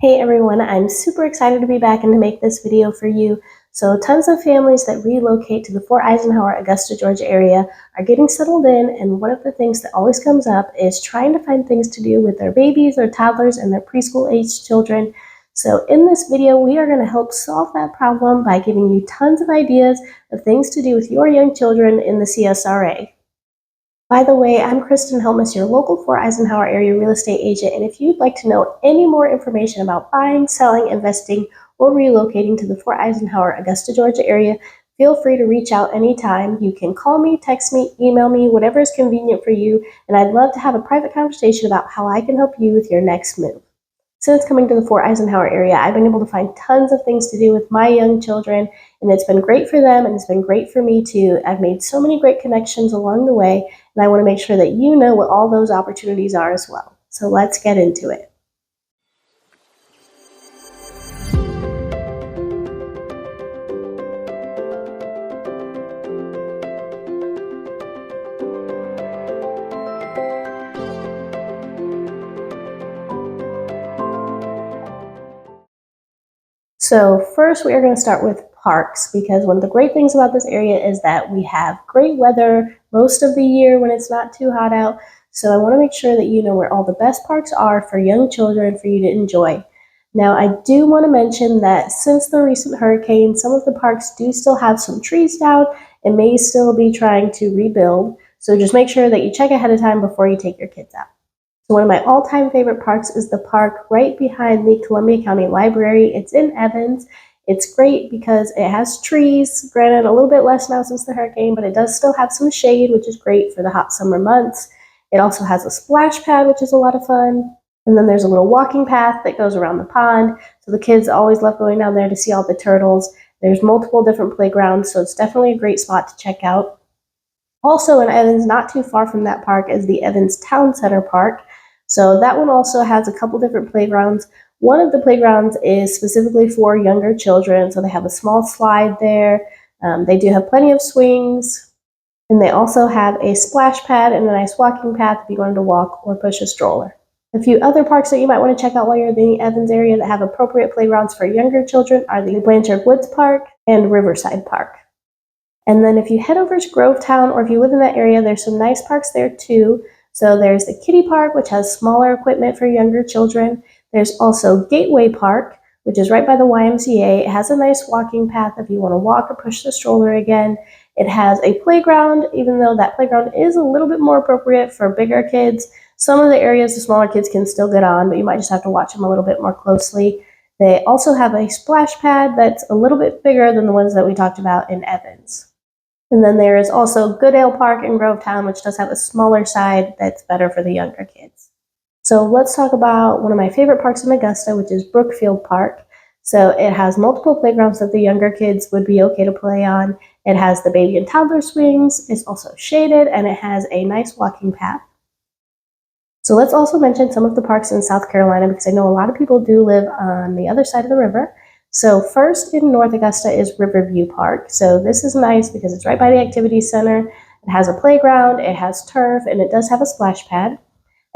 Hey everyone, I'm super excited to be back and to make this video for you. So tons of families that relocate to the Fort Eisenhower, Augusta, Georgia area are getting settled in, and one of the things that always comes up is trying to find things to do with their babies, their toddlers, and their preschool aged children. So in this video, we are going to help solve that problem by giving you tons of ideas of things to do with your young children in the CSRA. By the way, I'm Kristen Helmus, your local Fort Eisenhower area real estate agent, and if you'd like to know any more information about buying, selling, investing, or relocating to the Fort Eisenhower, Augusta, Georgia area, feel free to reach out anytime. You can call me, text me, email me, whatever is convenient for you, and I'd love to have a private conversation about how I can help you with your next move. Since coming to the Fort Eisenhower area, I've been able to find tons of things to do with my young children, and it's been great for them, and it's been great for me too. I've made so many great connections along the way, and I want to make sure that you know what all those opportunities are as well. So let's get into it. So first we are going to start with parks, because one of the great things about this area is that we have great weather most of the year when it's not too hot out. So I want to make sure that you know where all the best parks are for young children for you to enjoy. Now I do want to mention that since the recent hurricane, some of the parks do still have some trees down and may still be trying to rebuild. So just make sure that you check ahead of time before you take your kids out. So one of my all-time favorite parks is the park right behind the Columbia County Library. It's in Evans. It's great because it has trees, granted a little bit less now since the hurricane, but it does still have some shade, which is great for the hot summer months. It also has a splash pad, which is a lot of fun. And then there's a little walking path that goes around the pond. So the kids always love going down there to see all the turtles. There's multiple different playgrounds, so it's definitely a great spot to check out. Also in Evans, not too far from that park, is the Evans Town Center Park. So that one also has a couple different playgrounds. One of the playgrounds is specifically for younger children, so they have a small slide there. They do have plenty of swings, and they also have a splash pad and a nice walking path if you wanted to walk or push a stroller. A few other parks that you might want to check out while you're in the Evans area that have appropriate playgrounds for younger children are the Blanchard Woods Park and Riverside Park. And then if you head over to Grovetown, or if you live in that area, there's some nice parks there too. So there's the Kiddie Park, which has smaller equipment for younger children. There's also Gateway Park, which is right by the YMCA. It has a nice walking path if you want to walk or push the stroller again. It has a playground, even though that playground is a little bit more appropriate for bigger kids. Some of the areas the smaller kids can still get on, but you might just have to watch them a little bit more closely. They also have a splash pad that's a little bit bigger than the ones that we talked about in Evans. And then there is also Goodale Park in Grovetown, which does have a smaller side that's better for the younger kids. So let's talk about one of my favorite parks in Augusta, which is Brookfield Park. So it has multiple playgrounds that the younger kids would be okay to play on. It has the baby and toddler swings, it's also shaded, and it has a nice walking path. So let's also mention some of the parks in South Carolina, because I know a lot of people do live on the other side of the river. So first in North Augusta is Riverview Park. So this is nice because it's right by the activity center. It has a playground, it has turf, and it does have a splash pad.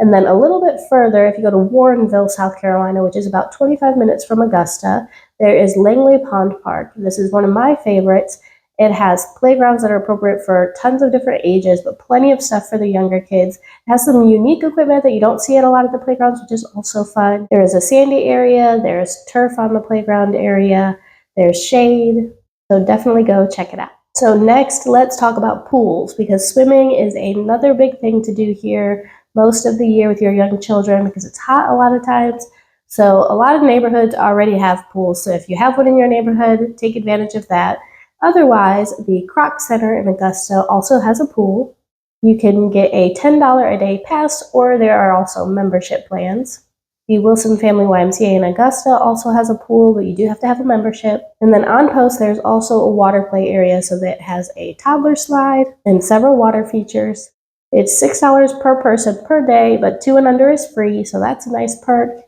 And then a little bit further, if you go to Warrenville, South Carolina, which is about 25 minutes from Augusta, there is Langley Pond Park. This is one of my favorites. It has playgrounds that are appropriate for tons of different ages, but plenty of stuff for the younger kids. It has some unique equipment that you don't see at a lot of the playgrounds, which is also fun. There is a sandy area, there's turf on the playground area, there's shade, so definitely go check it out. So next, let's talk about pools, because swimming is another big thing to do here most of the year with your young children, because it's hot a lot of times. So a lot of neighborhoods already have pools, so if you have one in your neighborhood, take advantage of that. Otherwise, the Croc Center in Augusta also has a pool. You can get a $10 a day pass, or there are also membership plans. The Wilson Family YMCA in Augusta also has a pool, but you do have to have a membership. And then on post, there's also a water play area, so that has a toddler slide and several water features. It's $6 per person per day, but 2 and under is free, so that's a nice perk.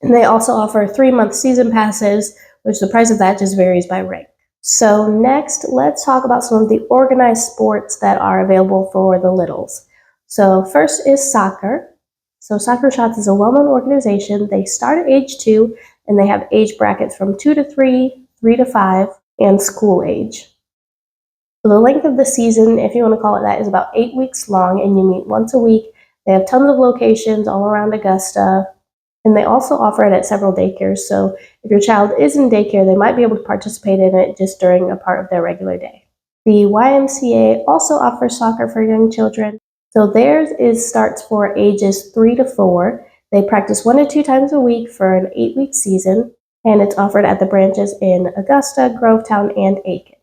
And they also offer 3-month season passes, which the price of that just varies by rank. So next, let's talk about some of the organized sports that are available for the littles. So first is soccer. So Soccer Shots is a well-known organization. They start at age 2, and they have age brackets from 2 to 3, 3 to 5, and school age. So the length of the season, if you want to call it that, is about 8 weeks long, and you meet once a week. They have tons of locations all around Augusta, and they also offer it at several daycares. So if your child is in daycare, they might be able to participate in it just during a part of their regular day. The YMCA also offers soccer for young children. So theirs starts for ages 3 to 4. They practice 1 to 2 times a week for an 8-week season, and it's offered at the branches in Augusta, Grovetown, and Aiken.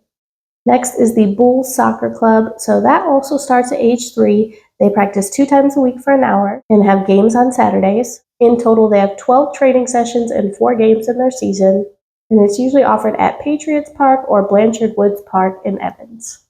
Next is the Bulls Soccer Club. So that also starts at age 3. They practice 2 times a week for an hour and have games on Saturdays. In total, they have 12 training sessions and 4 games in their season, and it's usually offered at Patriots Park or Blanchard Woods Park in Evans.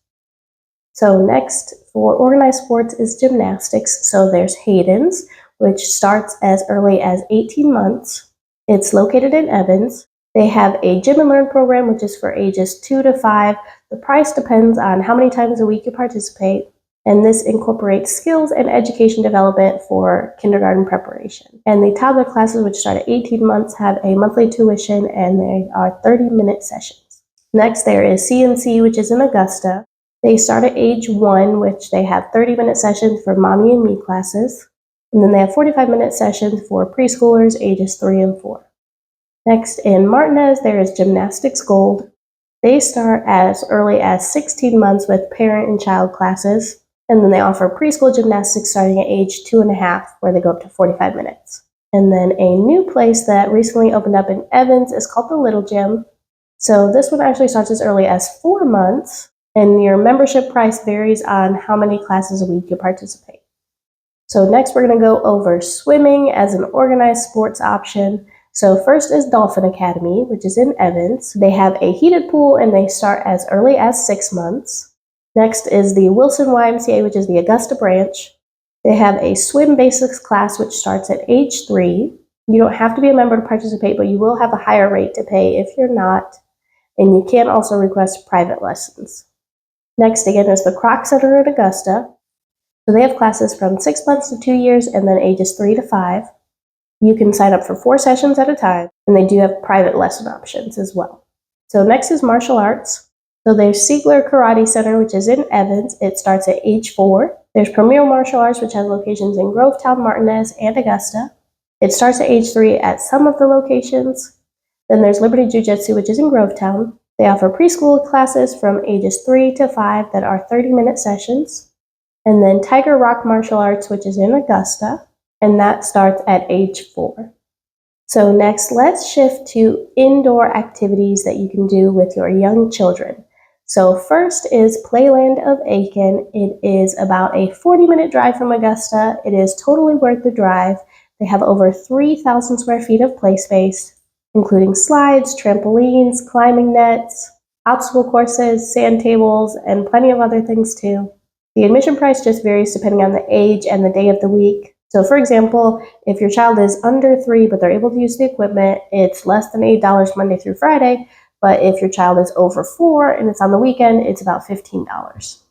So next for organized sports is gymnastics. So there's Hayden's, which starts as early as 18 months. It's located in Evans. They have a Gym and Learn program, which is for ages 2 to 5. The price depends on how many times a week you participate, and this incorporates skills and education development for kindergarten preparation. And the toddler classes, which start at 18 months, have a monthly tuition, and they are 30-minute sessions. Next, there is CNC, which is in Augusta. They start at age 1, which they have 30-minute sessions for mommy and me classes. And then they have 45-minute sessions for preschoolers ages 3 and 4. Next, in Martinez, there is Gymnastics Gold. They start as early as 16 months with parent and child classes. And then they offer preschool gymnastics starting at age 2.5, where they go up to 45 minutes. And then a new place that recently opened up in Evans is called the Little Gym. So this one actually starts as early as 4 months, and your membership price varies on how many classes a week you participate. So next we're going to go over swimming as an organized sports option. So first is Dolphin Academy, which is in Evans. They have a heated pool, and they start as early as 6 months. Next is the Wilson YMCA, which is the Augusta branch. They have a swim basics class, which starts at age 3. You don't have to be a member to participate, but you will have a higher rate to pay if you're not. And you can also request private lessons. Next, again, is the Croc Center in Augusta. So they have classes from 6 months to 2 years, and then ages 3 to 5. You can sign up for 4 sessions at a time, and they do have private lesson options as well. So next is martial arts. So there's Siegler Karate Center, which is in Evans. It starts at age 4. There's Premier Martial Arts, which has locations in Grovetown, Martinez, and Augusta. It starts at age 3 at some of the locations. Then there's Liberty Jiu-Jitsu, which is in Grovetown. They offer preschool classes from ages 3 to 5 that are 30-minute sessions. And then Tiger Rock Martial Arts, which is in Augusta, and that starts at age 4. So next, let's shift to indoor activities that you can do with your young children. So first is Playland of Aiken. It is about a 40-minute drive from Augusta. It is totally worth the drive. They have over 3,000 square feet of play space, including slides, trampolines, climbing nets, obstacle courses, sand tables, and plenty of other things too. The admission price just varies depending on the age and the day of the week. So for example, if your child is under 3 but they're able to use the equipment, it's less than $8 Monday through Friday. But if your child is over 4 and it's on the weekend, it's about $15.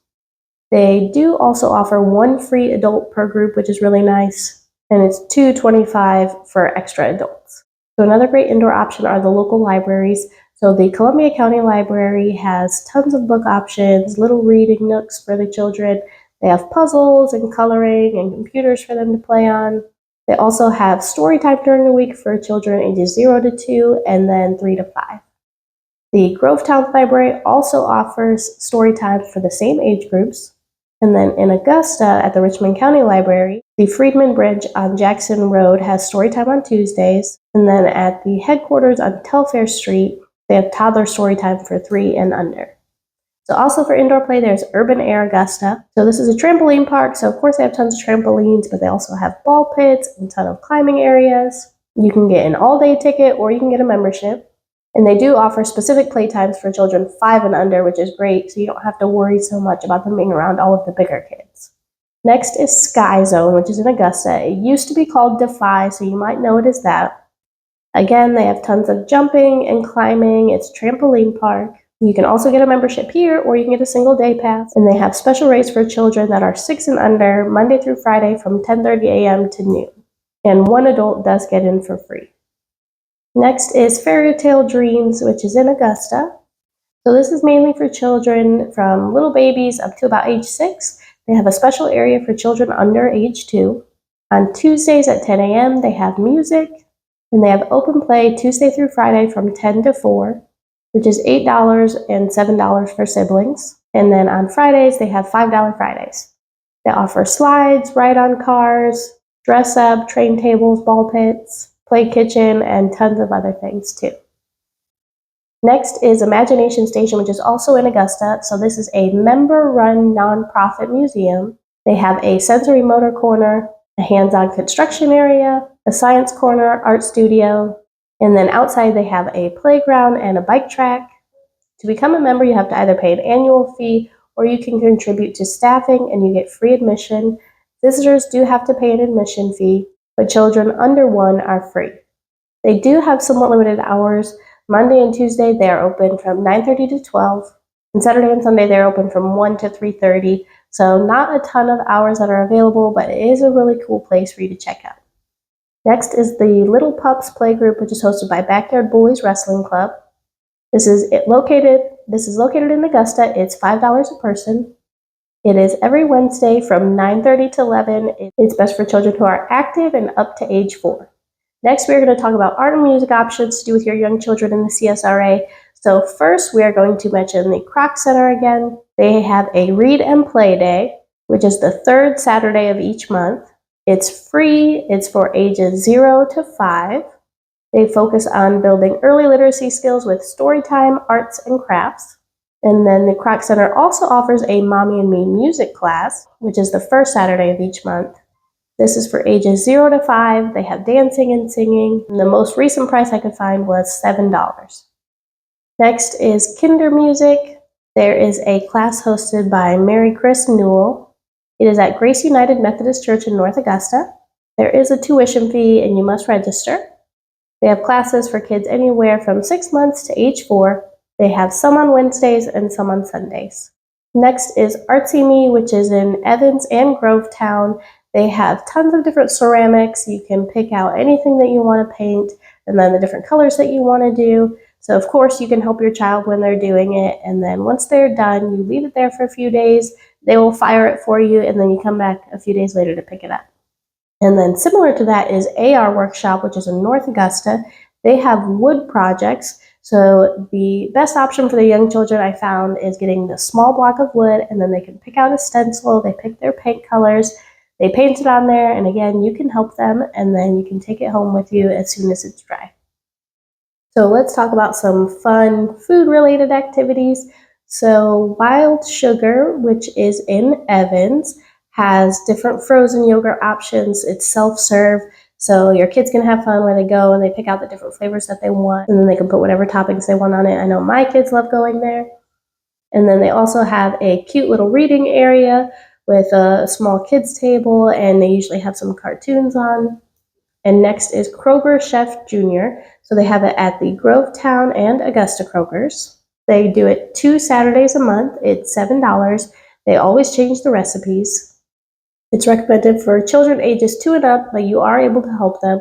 They do also offer 1 free adult per group, which is really nice, and it's $2.25 for extra adults. So another great indoor option are the local libraries. So the Columbia County Library has tons of book options, little reading nooks for the children. They have puzzles and coloring and computers for them to play on. They also have story time during the week for children ages 0 to 2 and then 3 to 5. The Grovetown Library also offers story time for the same age groups. And then in Augusta at the Richmond County Library, the Freedman Bridge on Jackson Road has story time on Tuesdays. And then at the headquarters on Telfair Street, they have toddler story time for 3 and under. So also for indoor play, there's Urban Air Augusta. So this is a trampoline park. So of course they have tons of trampolines, but they also have ball pits and a ton of climbing areas. You can get an all-day ticket or you can get a membership. And they do offer specific playtimes for children 5 and under, which is great, so you don't have to worry so much about them being around all of the bigger kids. Next is Sky Zone, which is in Augusta. It used to be called Defy, so you might know it as that. Again, they have tons of jumping and climbing. It's a trampoline park. You can also get a membership here, or you can get a single day pass. And they have special rates for children that are 6 and under, Monday through Friday from 10:30 a.m. to noon. And 1 adult does get in for free. Next is Fairy Tale Dreams, which is in Augusta. So this is mainly for children from little babies up to about age 6. They have a special area for children under age 2. On Tuesdays at 10 a.m., they have music, and they have open play Tuesday through Friday from 10 to 4, which is $8 and $7 for siblings. And then on Fridays, they have $5 Fridays. They offer slides, ride-on cars, dress up, train tables, ball pits, play kitchen, and tons of other things too. Next is Imagination Station, which is also in Augusta. So this is a member-run nonprofit museum. They have a sensory motor corner, a hands-on construction area, a science corner, art studio, and then outside they have a playground and a bike track. To become a member, you have to either pay an annual fee or you can contribute to staffing and you get free admission. Visitors do have to pay an admission fee, but children under 1 are free. They do have somewhat limited hours. Monday and Tuesday, they are open from 9:30 to 12, and Saturday and Sunday, they're open from 1 to 3:30. So not a ton of hours that are available, but it is a really cool place for you to check out. Next is the Little Pups Playgroup, which is hosted by Backyard Bullies Wrestling Club. This is located in Augusta. It's $5 a person. It is every Wednesday from 9:30 to 11. It's best for children who are active and up to age 4. Next, we're going to talk about art and music options to do with your young children in the CSRA. So first, we are going to mention the Croc Center again. They have a Read and Play Day, which is the 3rd Saturday of each month. It's free. It's for ages 0 to 5. They focus on building early literacy skills with story time, arts, and crafts. And then the Croc Center also offers a Mommy and Me music class, which is the 1st Saturday of each month. This is for ages 0 to 5. They have dancing and singing. And the most recent price I could find was $7. Next is Kinder Music. There is a class hosted by Mary Chris Newell. It is at Grace United Methodist Church in North Augusta. There is a tuition fee and you must register. They have classes for kids anywhere from 6 months to age 4. They have some on Wednesdays and some on Sundays. Next is Artsy Me, which is in Evans and Grovetown. They have tons of different ceramics. You can pick out anything that you want to paint and then the different colors that you want to do. So of course you can help your child when they're doing it, and then once they're done, you leave it there for a few days. They will fire it for you and then you come back a few days later to pick it up. And then similar to that is AR Workshop, which is in North Augusta. They have wood projects. So the best option for the young children I found is getting the small block of wood, and then they can pick out a stencil. They pick their paint colors. They paint it on there, and again, you can help them, and then you can take it home with you as soon as it's dry. So let's talk about some fun food-related activities. So Wild Sugar, which is in Evans, has different frozen yogurt options. It's self-serve, so your kids can have fun where they go and they pick out the different flavors that they want, and then they can put whatever toppings they want on it. I know my kids love going there. And then they also have a cute little reading area with a small kids table, and they usually have some cartoons on. And next is Kroger Chef Jr. So they have it at the Grovetown and Augusta Krogers. They do it 2 Saturdays a month. It's $7. They always change the recipes. It's recommended for children ages 2 and up, but you are able to help them.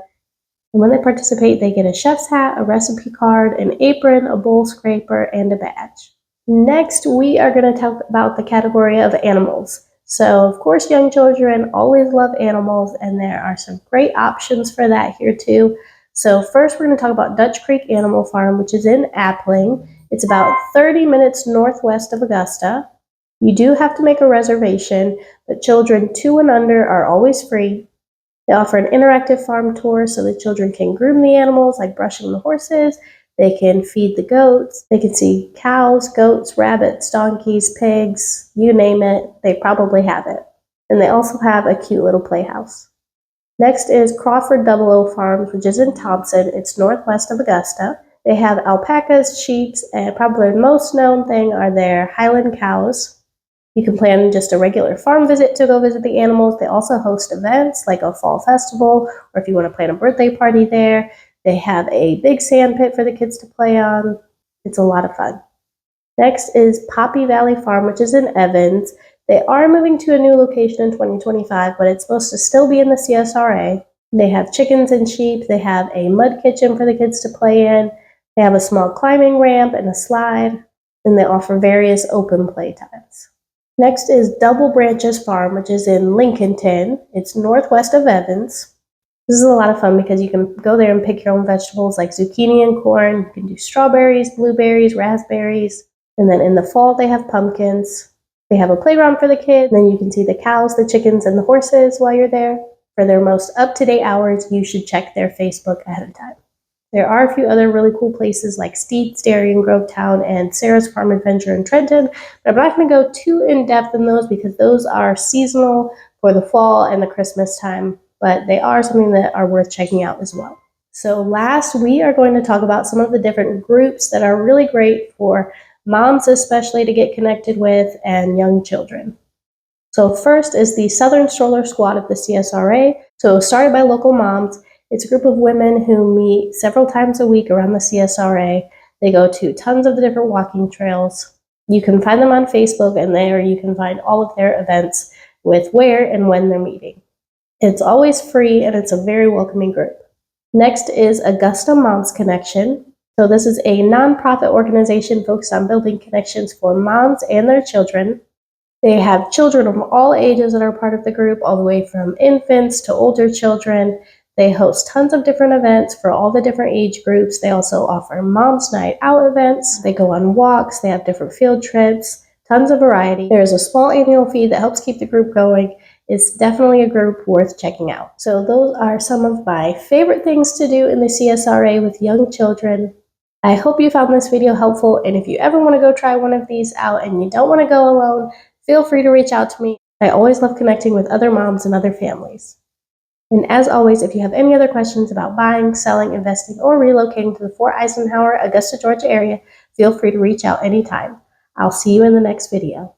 And when they participate, they get a chef's hat, a recipe card, an apron, a bowl scraper, and a badge. Next, we are going to talk about the category of animals. So, of course, young children always love animals, and there are some great options for that here too. So first, we're going to talk about Dutch Creek Animal Farm, which is in Appling. It's about 30 minutes northwest of Augusta. You do have to make a reservation, but children 2 and under are always free. They offer an interactive farm tour so the children can groom the animals, like brushing the horses. They can feed the goats. They can see cows, goats, rabbits, donkeys, pigs, you name it. They probably have it. And they also have a cute little playhouse. Next is Crawford 00 Farms, which is in Thompson. It's northwest of Augusta. They have alpacas, sheep, and probably the most known thing are their Highland cows. You can plan just a regular farm visit to go visit the animals. They also host events like a fall festival, or if you want to plan a birthday party there. They have a big sand pit for the kids to play on. It's a lot of fun. Next is Poppy Valley Farm, which is in Evans. They are moving to a new location in 2025, but it's supposed to still be in the CSRA. They have chickens and sheep. They have a mud kitchen for the kids to play in. They have a small climbing ramp and a slide, and they offer various open playtimes. Next is Double Branches Farm, which is in Lincolnton. It's northwest of Evans. This is a lot of fun because you can go there and pick your own vegetables like zucchini and corn. You can do strawberries, blueberries, raspberries. And then in the fall, they have pumpkins. They have a playground for the kids. Then you can see the cows, the chickens, and the horses while you're there. For their most up-to-date hours, you should check their Facebook ahead of time. There are a few other really cool places like Steed's Dairy in Grovetown and Sarah's Farm Adventure in Trenton, but I'm not going to go too in-depth in those because those are seasonal for the fall and the Christmas time, but they are something that are worth checking out as well. So last, we are going to talk about some of the different groups that are really great for moms especially to get connected with and young children. So first is the Southern Stroller Squad of the CSRA. So started by local moms. It's a group of women who meet several times a week around the CSRA. They go to tons of the different walking trails. You can find them on Facebook, and there you can find all of their events with where and when they're meeting. It's always free, and it's a very welcoming group. Next is Augusta Moms Connection. So this is a nonprofit organization focused on building connections for moms and their children. They have children of all ages that are part of the group, all the way from infants to older children. They host tons of different events for all the different age groups. They also offer Mom's Night Out events. They go on walks. They have different field trips, tons of variety. There is a small annual fee that helps keep the group going. It's definitely a group worth checking out. So those are some of my favorite things to do in the CSRA with young children. I hope you found this video helpful, and if you ever want to go try one of these out and you don't want to go alone, feel free to reach out to me. I always love connecting with other moms and other families. And as always, if you have any other questions about buying, selling, investing, or relocating to the Fort Eisenhower, Augusta, Georgia area, feel free to reach out anytime. I'll see you in the next video.